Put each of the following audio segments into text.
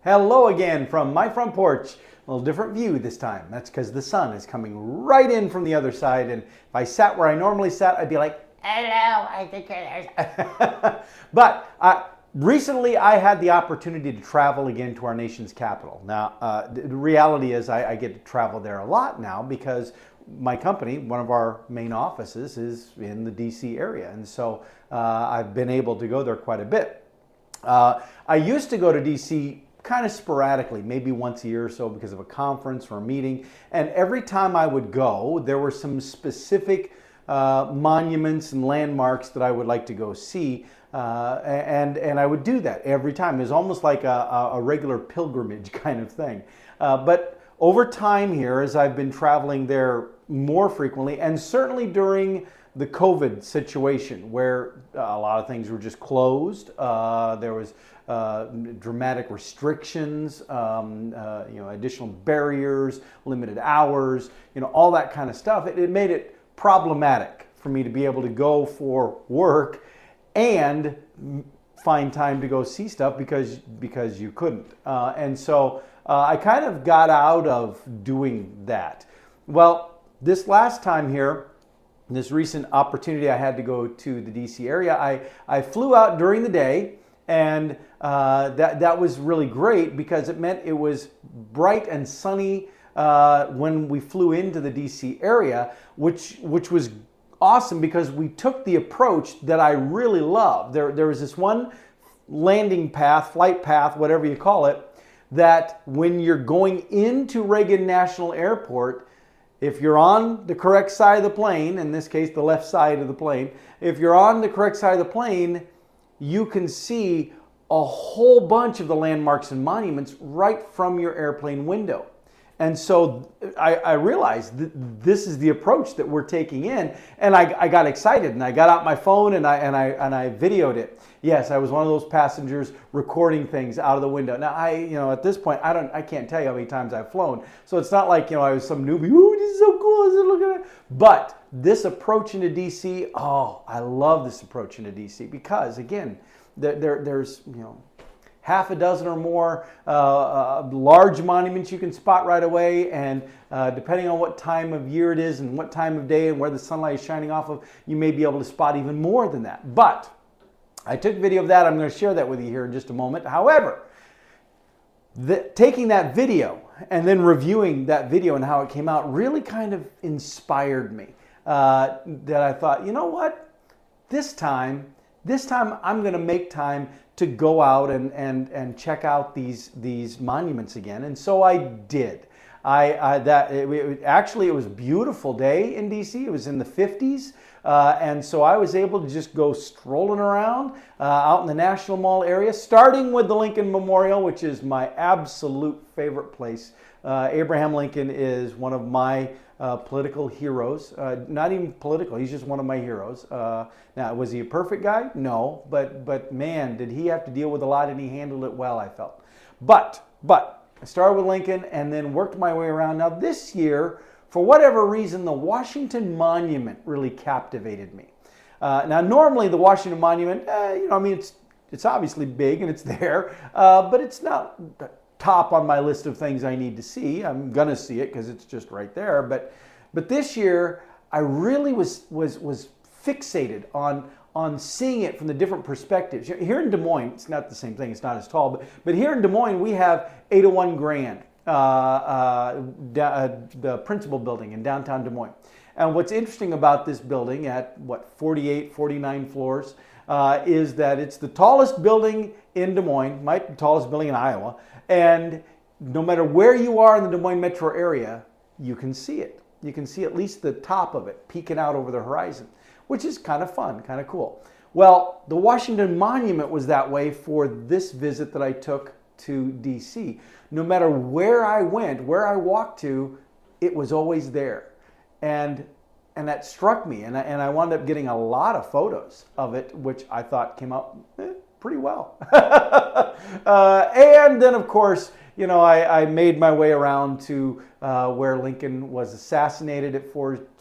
Hello again from my front porch. A little different view this time. That's because the sun is coming right in from the other side, and if I sat where I normally sat, I'd be like, hello, I think it is. But recently I had the opportunity to travel again to our nation's capital. Now, the reality is I get to travel there a lot now because my company, one of our main offices, is in the DC area, and so I've been able to go there quite a bit. I used to go to DC kind of sporadically, maybe once a year or so because of a conference or a meeting. And every time I would go, there were some specific monuments and landmarks that I would like to go see. And I would do that every time. It was almost like a regular pilgrimage kind of thing. But over time here, as I've been traveling there more frequently, and certainly during the COVID situation where a lot of things were just closed, there was dramatic restrictions, additional barriers, limited hours, all that kind of stuff. It made it problematic for me to be able to go for work and find time to go see stuff because you couldn't. And so I kind of got out of doing that. Well, this last time here, this recent opportunity I had to go to the DC area, I flew out during the day, and that was really great because it meant it was bright and sunny when we flew into the DC area, which was awesome because we took the approach that I really love. There was this one landing path, flight path, whatever you call it, that when you're going into Reagan National Airport, if you're on the correct side of the plane, in this case the left side of the plane, if you're on the correct side of the plane, you can see a whole bunch of the landmarks and monuments right from your airplane window. And so I realized this is the approach that we're taking in, and I got excited and I got out my phone and I videoed it. Yes, I was one of those passengers recording things out of the window. Now at this point I can't tell you how many times I've flown, so it's not like I was some newbie. Ooh, this is so cool! Look at it. But this approach into DC, oh, I love this approach into DC because again, there's half a dozen or more large monuments you can spot right away, and depending on what time of year it is and what time of day and where the sunlight is shining off of, you may be able to spot even more than that. But I took video of that. I'm going to share that with you here in just a moment. However, taking that video and then reviewing that video and how it came out really kind of inspired me. That I thought, you know what, this time I'm going to make time to go out and check out these monuments again, and so I did. Actually, it was a beautiful day in DC. It was in the 50s, and so I was able to just go strolling around out in the National Mall area, starting with the Lincoln Memorial, which is my absolute favorite place. Abraham Lincoln is one of my political heroes. Not even political, he's just one of my heroes. Now, was he a perfect guy? No, but man, did he have to deal with a lot, and he handled it well, I felt. But I started with Lincoln and then worked my way around. Now this year, for whatever reason, the Washington Monument really captivated me. Now normally the Washington Monument, it's obviously big and it's there, but it's not top on my list of things I need to see. I'm gonna see it because it's just right there. But this year I really was fixated on seeing it from the different perspectives. Here in Des Moines, it's not the same thing. It's not as tall, but here in Des Moines we have 801 Grand, the principal building in downtown Des Moines. And what's interesting about this building at 48, 49 floors is that it's the tallest building in Des Moines, might be the tallest building in Iowa. And no matter where you are in the Des Moines metro area, you can see it. You can see at least the top of it peeking out over the horizon, which is kind of fun, kind of cool. Well, the Washington Monument was that way for this visit that I took to DC. No matter where I went, where I walked to, it was always there. And that struck me, and I wound up getting a lot of photos of it, which I thought came out pretty well. And then, of course, I made my way around to where Lincoln was assassinated at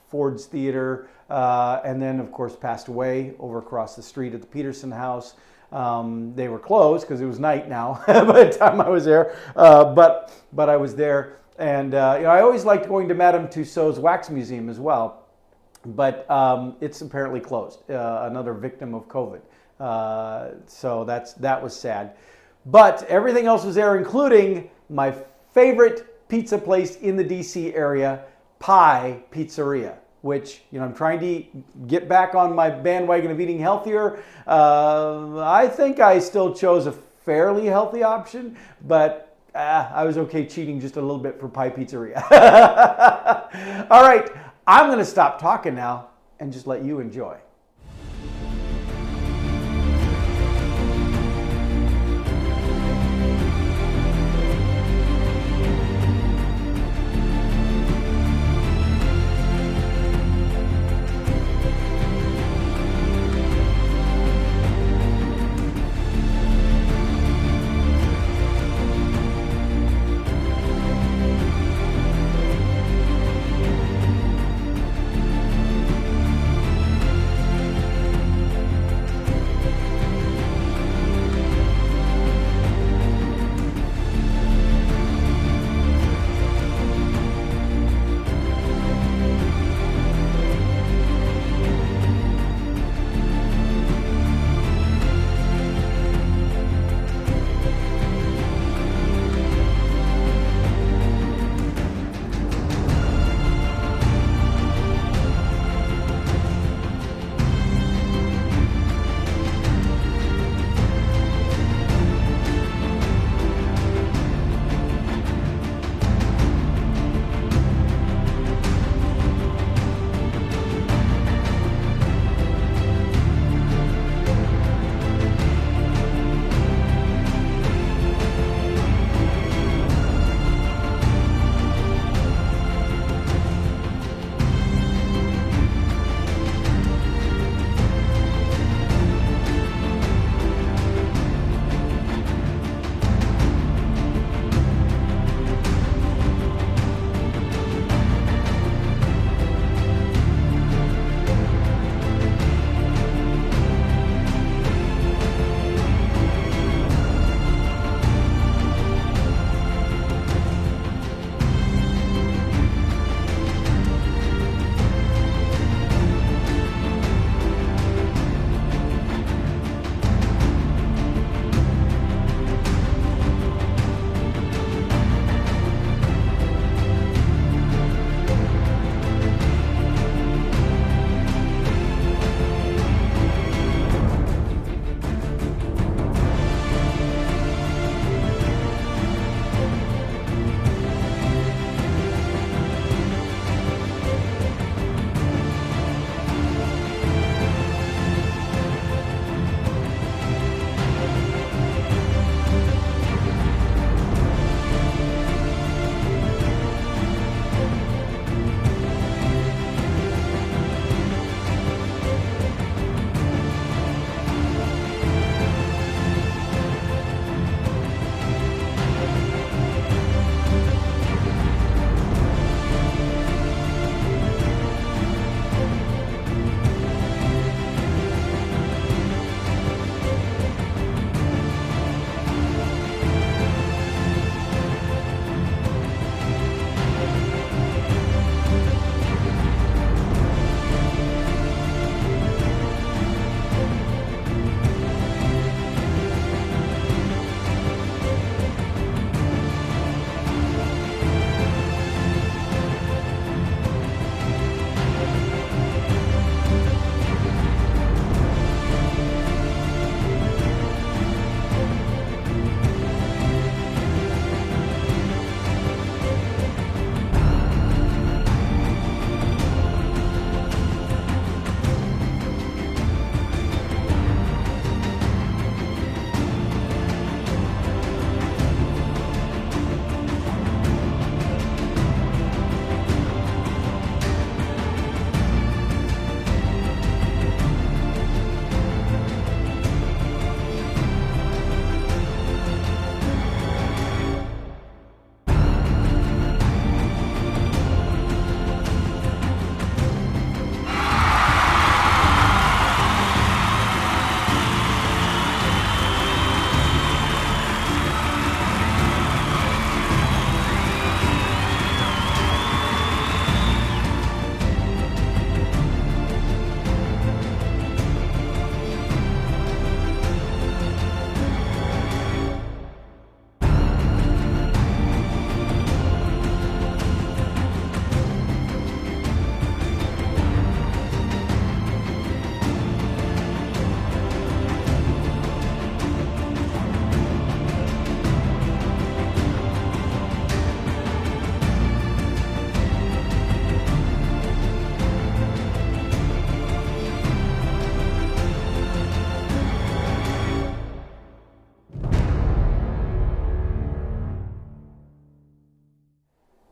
Ford's Theater, and then of course passed away over across the street at the Peterson House. They were closed because it was night now by the time I was there, but I was there, and I always liked going to Madame Tussauds Wax Museum as well, but it's apparently closed. Another victim of COVID, so that was sad. But everything else was there, including my favorite pizza place in the DC area, Pie Pizzeria, which, I'm trying to get back on my bandwagon of eating healthier. I think I still chose a fairly healthy option, but I was okay cheating just a little bit for Pie Pizzeria. All right, I'm going to stop talking now and just let you enjoy.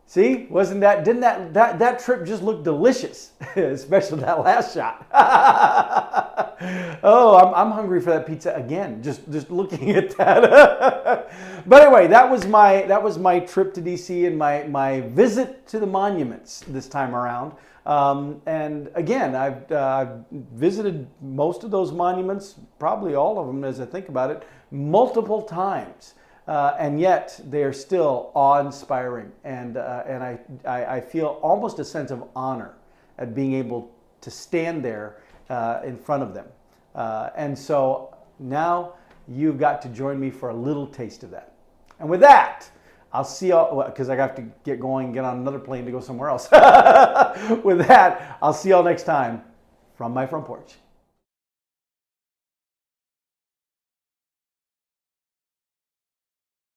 See, didn't that trip just look delicious, especially that last shot. Oh, I'm hungry for that pizza again. Just looking at that. But anyway, that was my trip to DC and my visit to the monuments this time around. And again, I've visited most of those monuments, probably all of them as I think about it, multiple times. And yet they are still awe-inspiring, and I feel almost a sense of honor at being able to stand there in front of them. And so now you've got to join me for a little taste of that. And with that, I'll see y'all, because I have to get going, get on another plane to go somewhere else. With that, I'll see y'all next time from my front porch.